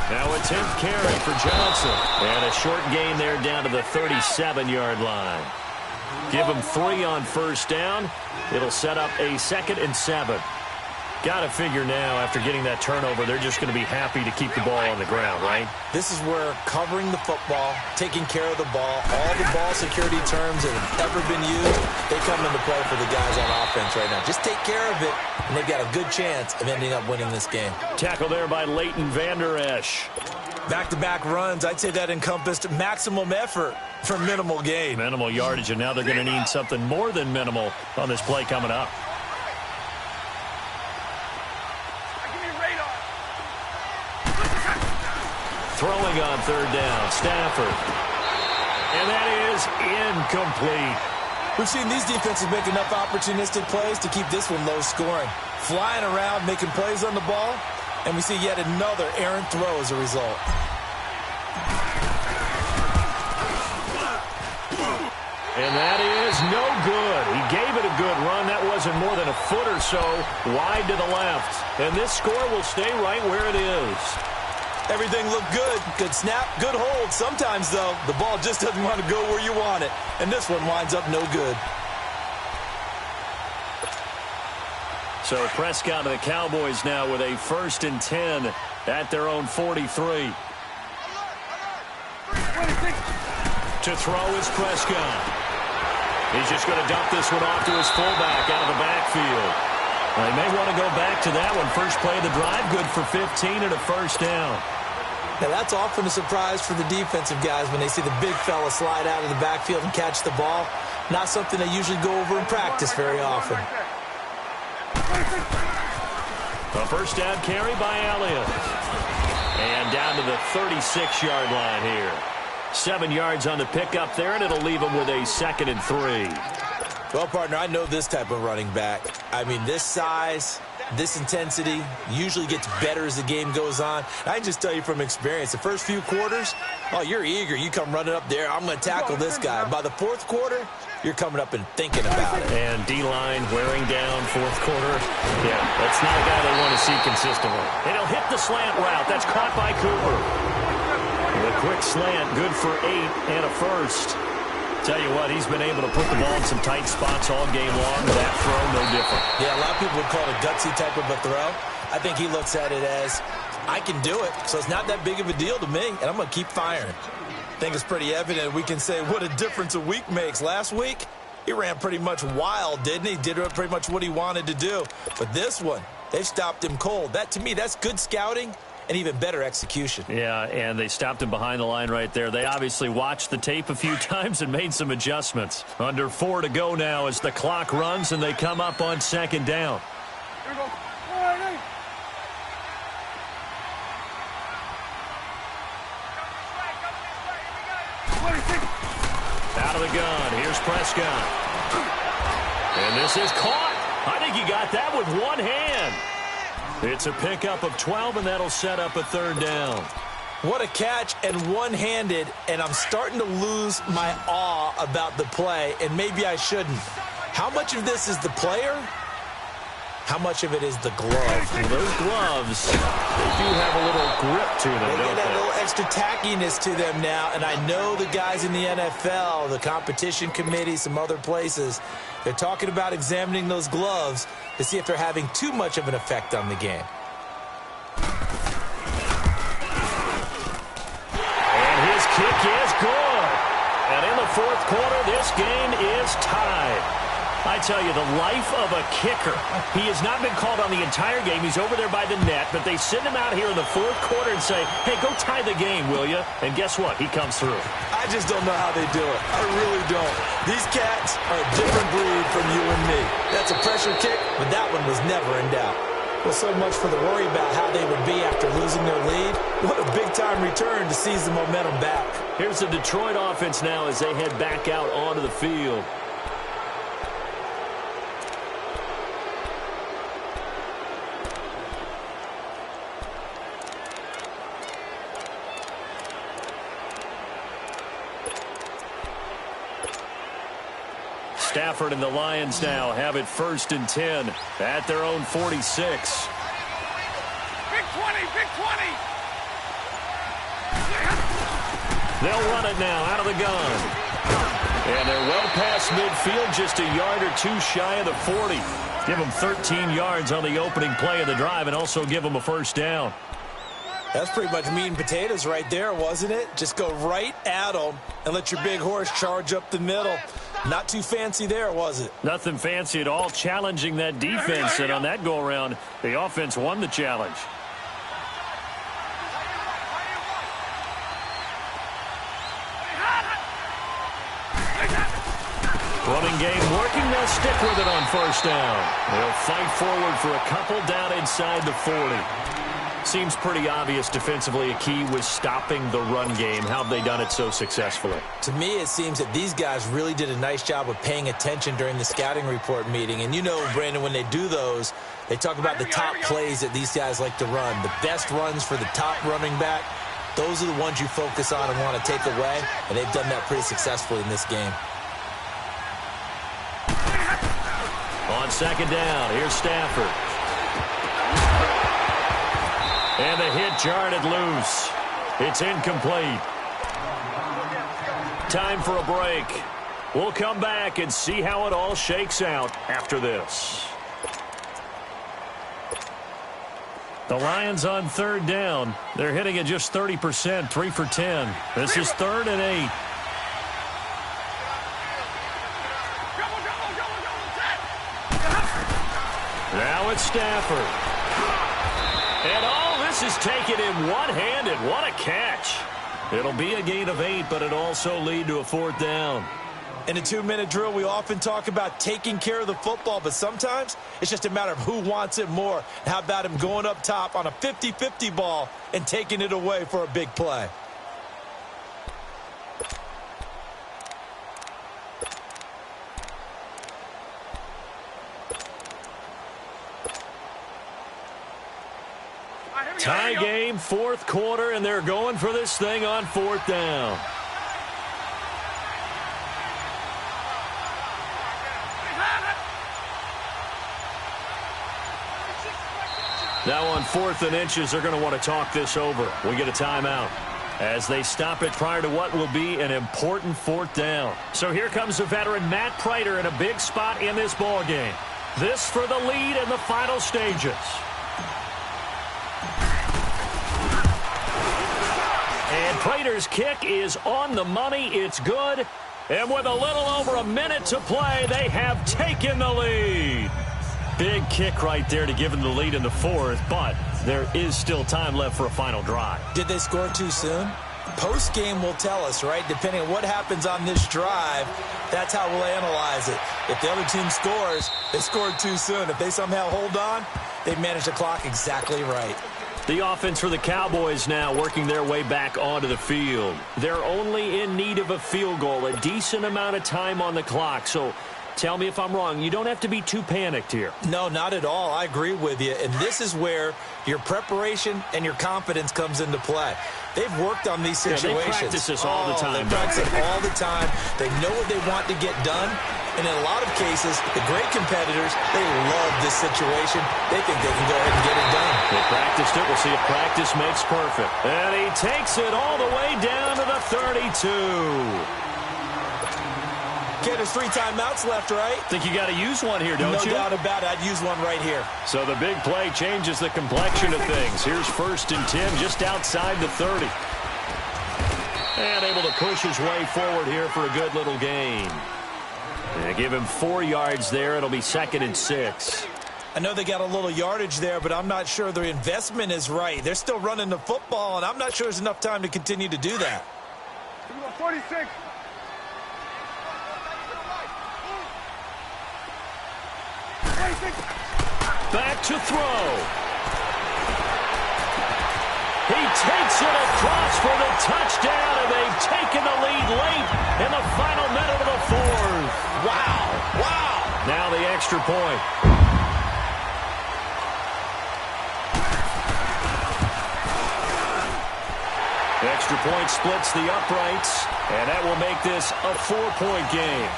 Now a 10th carry for Johnson. And a short gain there down to the 37-yard line. Give him 3 on first down. It'll set up a 2nd and 7. Got to figure now, after getting that turnover, they're just going to be happy to keep the ball on the ground, right? This is where covering the football, taking care of the ball, all the ball security terms that have ever been used, they come into play for the guys on offense right now. Just take care of it, and they've got a good chance of ending up winning this game. Tackle there by Leighton Vander Esch. Back-to-back runs, I'd say that encompassed maximum effort for minimal gain. Minimal yardage, and now they're going to need something more than minimal on this play coming up. Throwing on third down, Stafford. And that is incomplete. We've seen these defenses make enough opportunistic plays to keep this one low scoring. Flying around, making plays on the ball, and we see yet another errant throw as a result. And that is no good. He gave it a good run. That wasn't more than a foot or so wide to the left. And this score will stay right where it is. Everything looked good. Good snap, good hold. Sometimes, though, the ball just doesn't want to go where you want it. And this one winds up no good. So Prescott and the Cowboys now with a 1st and 10 at their own 43. To throw is Prescott. He's just going to dump this one off to his fullback out of the backfield. They may want to go back to that one. First play of the drive, good for 15 and a first down. Now, that's often a surprise for the defensive guys when they see the big fella slide out of the backfield and catch the ball. Not something they usually go over in practice very often. A first down carry by Elliott. And down to the 36-yard line here. 7 yards on the pickup there, and it'll leave him with a 2nd and 3. Well, partner, I know this type of running back. I mean, this size, this intensity usually gets better as the game goes on. I can just tell you from experience, the first few quarters, oh, you're eager. You come running up there, I'm going to tackle this guy. By the 4th quarter, you're coming up and thinking about it. And D-line wearing down 4th quarter. Yeah, that's not a guy they want to see consistently. And he'll hit the slant route. That's caught by Cooper. The quick slant, good for 8 and a first. Tell you what, he's been able to put the ball in some tight spots all game long. That throw, no different. Yeah, a lot of people would call it a gutsy type of a throw. I think he looks at it as, I can do it, so it's not that big of a deal to me, and I'm going to keep firing. I think it's pretty evident. We can say what a difference a week makes. Last week, he ran pretty much wild, didn't he? Did pretty much what he wanted to do. But this one, they've stopped him cold. That, to me, that's good scouting and even better execution. Yeah, and they stopped him behind the line right there. They obviously watched the tape a few times and made some adjustments. Under 4 to go now as the clock runs and they come up on 2nd down. Here we go. Out of the gun, here's Prescott. And this is caught. I think he got that with one hand. It's a pickup of 12, and that'll set up a 3rd down. What a catch, and one-handed, and I'm starting to lose my awe about the play, and maybe I shouldn't. How much of this is the player? How much of it is the glove? Well, those gloves, they do have a little grip to them, They don't get that they? little extra tackiness to them now, and I know the guys in the NFL, the competition committee, some other places, they're talking about examining those gloves to see if they're having too much of an effect on the game. And his kick is good. And in the 4th quarter, this game is tied. I tell you, the life of a kicker. He has not been called on the entire game. He's over there by the net, but they send him out here in the 4th quarter and say, hey, go tie the game, will you? And guess what? He comes through. I just don't know how they do it. I really don't. These cats are a different breed from you and me. That's a pressure kick, but that one was never in doubt. Well, so much for the worry about how they would be after losing their lead. What a big-time return to seize the momentum back. Here's the Detroit offense now as they head back out onto the field. Stafford and the Lions now have it 1st and 10 at their own 46. Big 20, big 20. They'll run it now out of the gun. And they're well past midfield, just a yard or two shy of the 40. Give them 13 yards on the opening play of the drive and also give them a 1st down. That's pretty much meat and potatoes right there, wasn't it? Just go right at them and let your big horse charge up the middle. Not too fancy there, was it? Nothing fancy at all, challenging that defense, and on that go-around, the offense won the challenge. Running game working, they'll stick with it on 1st down. They'll fight forward for a couple down inside the 40. Seems pretty obvious defensively a key was stopping the run game. How have they done it so successfully? To me, it seems that these guys really did a nice job of paying attention during the scouting report meeting. And you know, Brandon, when they do those, they talk about the top plays that these guys like to run. The best runs for the top running back, those are the ones you focus on and want to take away. And they've done that pretty successfully in this game. On 2nd down, here's Stafford. And the hit jarred it loose. It's incomplete. Time for a break. We'll come back and see how it all shakes out after this. The Lions on 3rd down. They're hitting at just 30%, 3 for 10. This is 3rd and 8. Now it's Stafford. And all this is taken in one-handed. What a catch. It'll be a gain of 8, but it'll also lead to a 4th down. In a 2-minute drill, we often talk about taking care of the football, but sometimes it's just a matter of who wants it more. How about him going up top on a 50-50 ball and taking it away for a big play? Tie game, 4th quarter, and they're going for this thing on 4th down. Now on 4th and inches, they're going to want to talk this over. We get a timeout as they stop it prior to what will be an important 4th down. So here comes the veteran Matt Prater in a big spot in this ball game. This for the lead in the final stages. And Prater's kick is on the money. It's good. And with a little over a minute to play, they have taken the lead. Big kick right there to give them the lead in the 4th, but there is still time left for a final drive. Did they score too soon? Post-game will tell us, right? Depending on what happens on this drive, that's how we'll analyze it. If the other team scores, they scored too soon. If they somehow hold on, they've managed the clock exactly right. The offense for the Cowboys now working their way back onto the field. They're only in need of a field goal, a decent amount of time on the clock. So tell me if I'm wrong. You don't have to be too panicked here. No, not at all. I agree with you. And this is where your preparation and your confidence comes into play. They've worked on these situations. They practice this all the time. They practice it all the time. They know what they want to get done. And in a lot of cases, the great competitors, they love this situation. They think they can go ahead and get it done. They practiced it. We'll see if practice makes perfect. And he takes it all the way down to the 32. Okay, there's 3 timeouts left, right? Think you got to use one here, don't you? No doubt about it. I'd use one right here. So the big play changes the complexion of things. Here's 1st and 10 just outside the 30. And able to push his way forward here for a good little gain. And give him 4 yards there. It'll be 2nd and 6. I know they got a little yardage there, but I'm not sure their investment is right. They're still running the football, and I'm not sure there's enough time to continue to do that. 46. back to throw. He takes it across for the touchdown, and they've taken the lead late in the final minute of the fourth. Wow. Now the extra point. The extra point splits the uprights, and that will make this a 4-point game.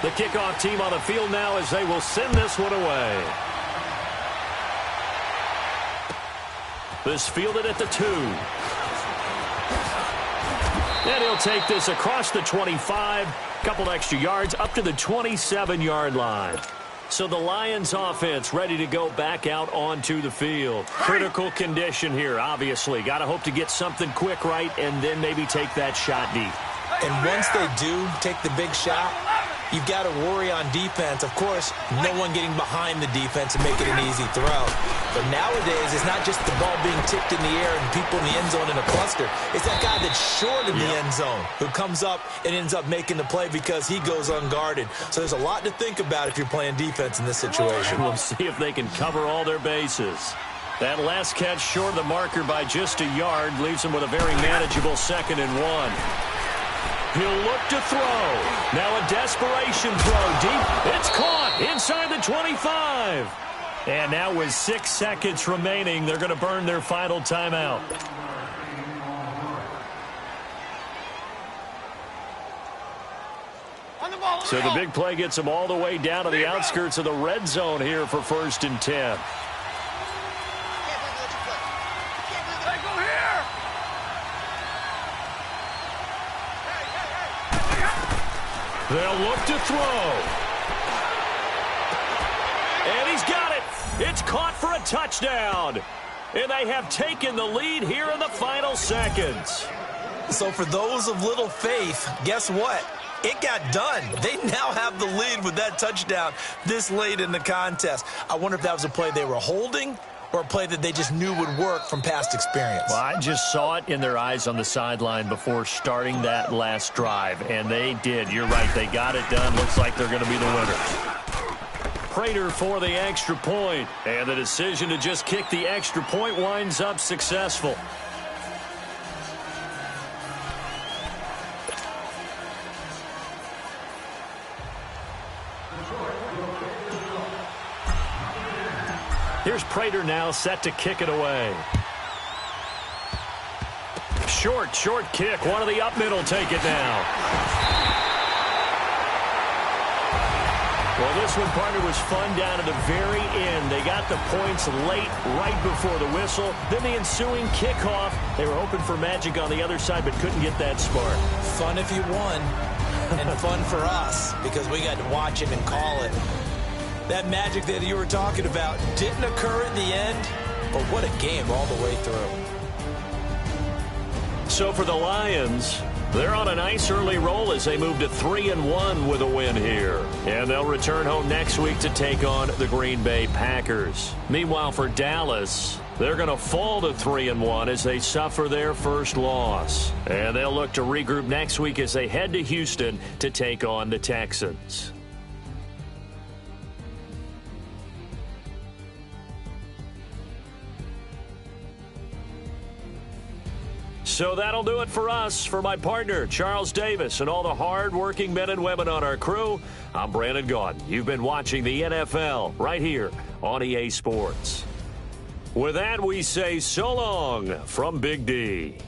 The kickoff team on the field now as they will send this one away. This fielded at the 2. And he'll take this across the 25. Couple extra yards up to the 27-yard line. So the Lions offense ready to go back out onto the field. Critical condition here, obviously. Got to hope to get something quick right and then maybe take that shot deep. And once they do take the big shot, you've got to worry on defense. Of course, no one getting behind the defense and make it an easy throw. But nowadays, it's not just the ball being tipped in the air and people in the end zone in a cluster. It's that guy that's short in the end zone who comes up and ends up making the play because he goes unguarded. So there's a lot to think about if you're playing defense in this situation. We'll see if they can cover all their bases. That last catch short of the marker by just a yard leaves him with a very manageable 2nd and 1. He'll look to throw. Now a desperation throw deep. It's caught inside the 25. And now with 6 seconds remaining, they're going to burn their final timeout. So the big play gets them all the way down to the outskirts of the red zone here for 1st and 10. They'll look to throw. And he's got it. It's caught for a touchdown. And they have taken the lead here in the final seconds. So for those of little faith, guess what? It got done. They now have the lead with that touchdown this late in the contest. I wonder if that was a play they were holding or a play that they just knew would work from past experience. Well, I just saw it in their eyes on the sideline before starting that last drive, and they did. You're right. They got it done. Looks like they're going to be the winners. Prater for the extra point, and the decision to just kick the extra point winds up successful. Here's Prater now set to kick it away. Short kick. One of the up middle take it now. Well, this one, partner, was fun down to the very end. They got the points late, right before the whistle. Then the ensuing kickoff. They were hoping for magic on the other side, but couldn't get that spark. Fun if you won, and fun for us because we got to watch it and call it. That magic that you were talking about didn't occur at the end, but what a game all the way through. So for the Lions, they're on a nice early roll as they move to 3-1 with a win here. And they'll return home next week to take on the Green Bay Packers. Meanwhile, for Dallas, they're going to fall to 3-1 as they suffer their first loss. And they'll look to regroup next week as they head to Houston to take on the Texans. So that'll do it for us. For my partner, Charles Davis, and all the hard-working men and women on our crew, I'm Brandon Gaudin. You've been watching the NFL right here on EA Sports. With that, we say so long from Big D.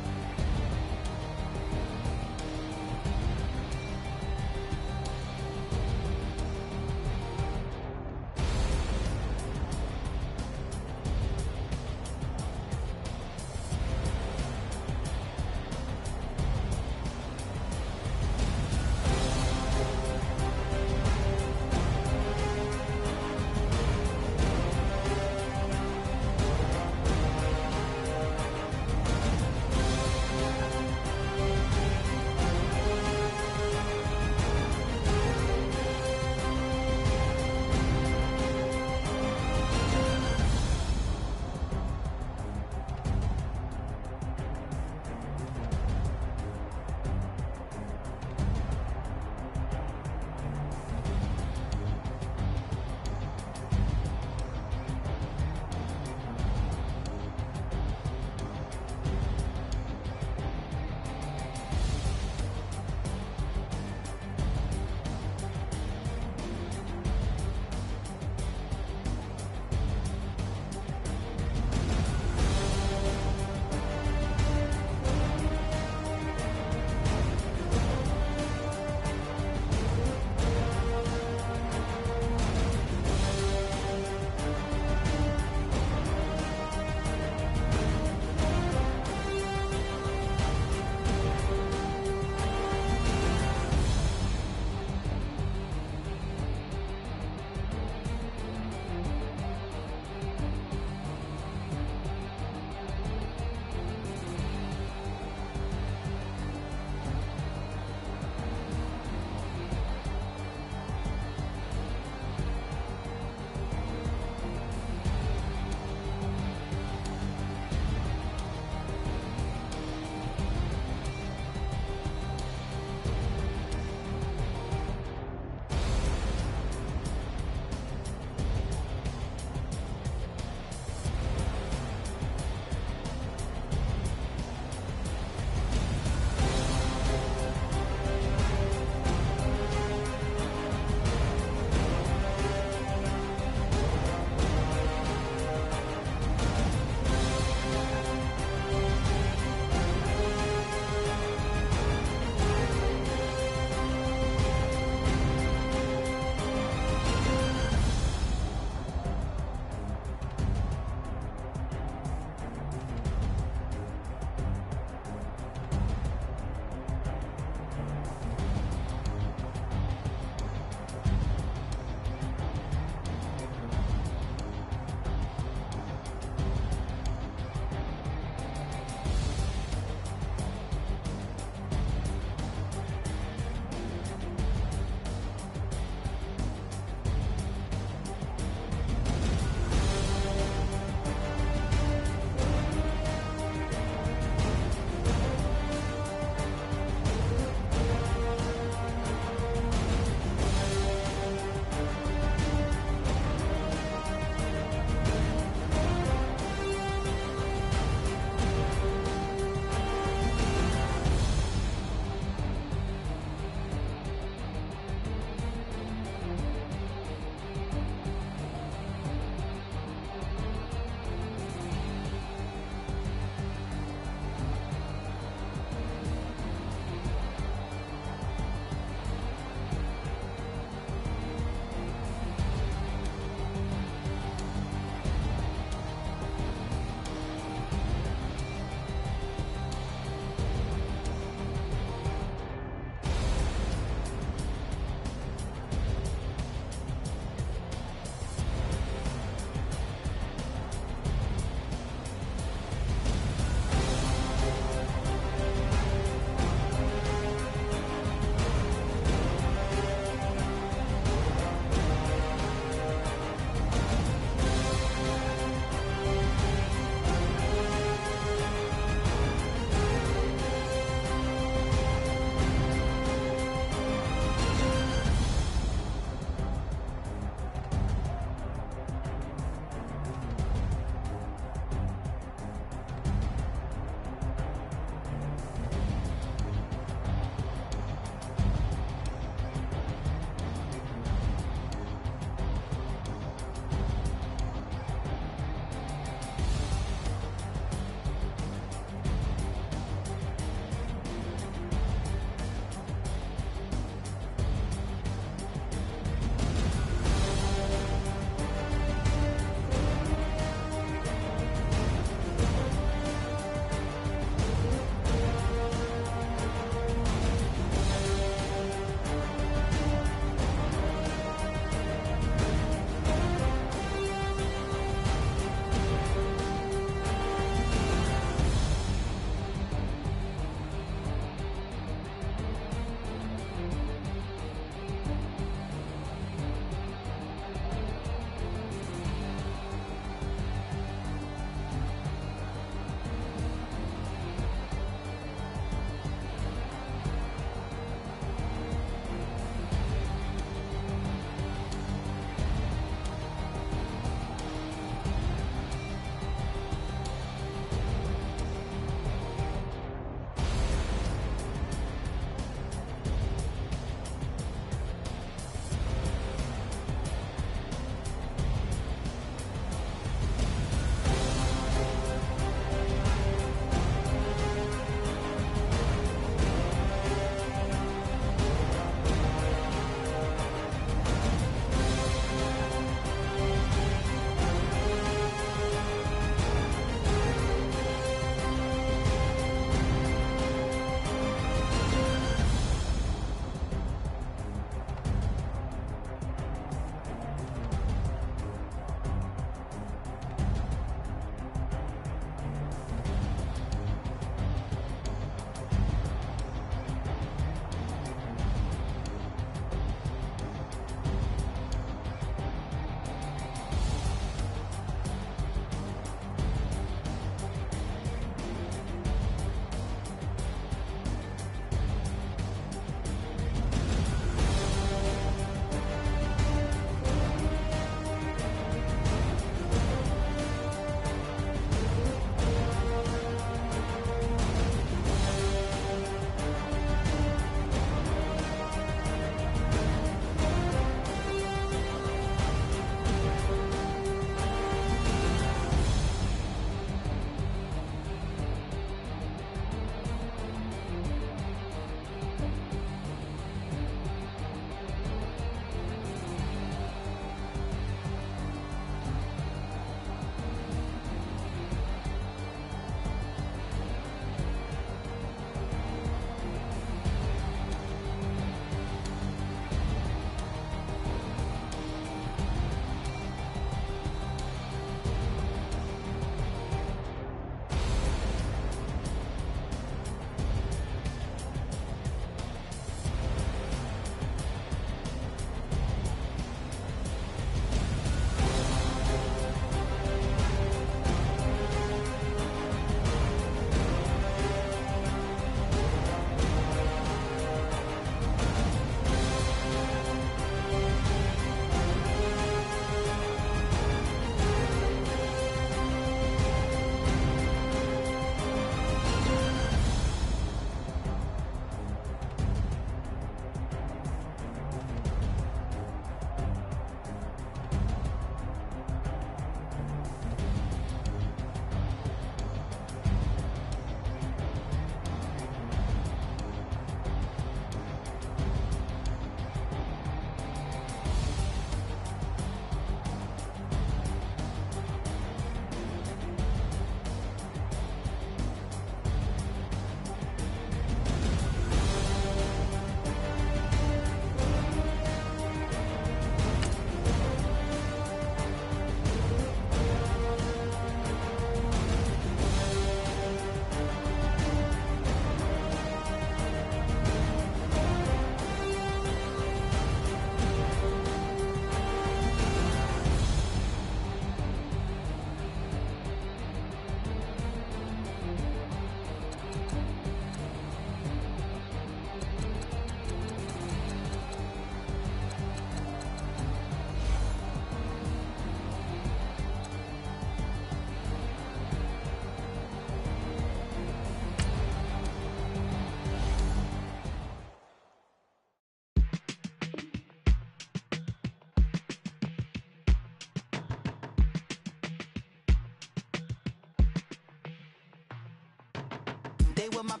They were my on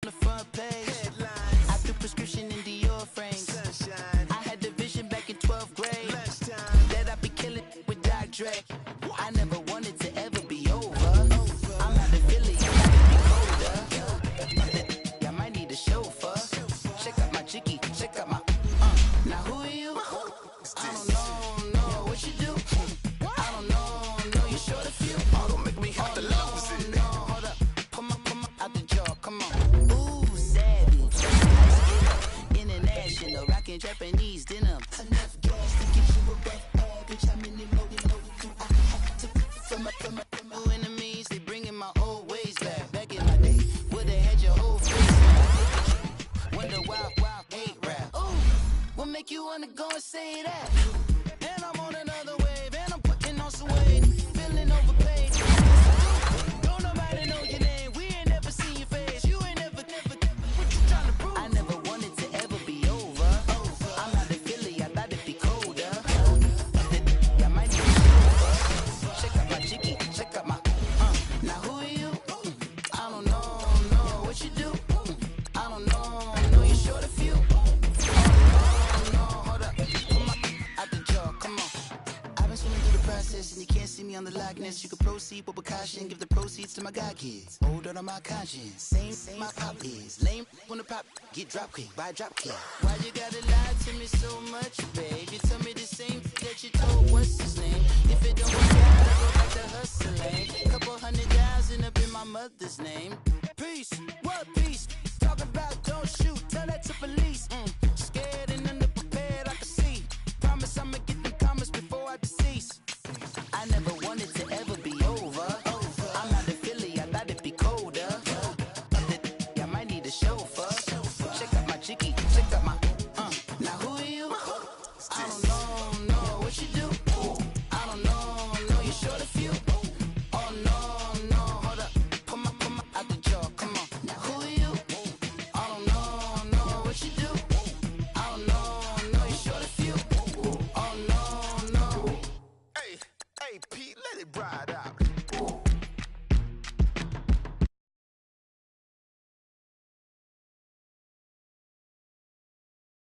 the front page. Headlines. I threw prescription in Dior frames. Sunshine. I had the vision back in 12th grade. That I'd be killing with Doc Dre. I never wanted to ever be over. I'm not a Philly, I gotta be colder. I might need a chauffeur. Check out my jiggy, check out my now who are you? I don't know what you do. I don't know you short a few. Oh, don't make me have to lose it. No, hold up, come on, out the jaw, come on. Ooh, savage, international, rockin' Japanese denim. Enough gas to get you a rough average. I'm in the loaded I have to from my enemies. They bringing my old ways back in my day. Where they had your whole face. Wonder why hate rap. Ooh, what make you wanna go and say that? And I'm on another wave, and I'm putting on some weight, feeling overpaid. Don't nobody know your name, we ain't never seen your face. You ain't never, what you trying to prove? I never wanted to ever be over. I'm not a Philly, I thought it'd be colder. I might need a chauffeur. Check out my jiggy, check out my now who are you? I don't know what you do. I don't know you short a few. And you can't see me on the likeness. You can proceed with caution. Give the proceeds to my God kids. Hold on my conscience. Same my pop is. Lame when the pop get drop kick by drop kick. Why you gotta lie to me so much?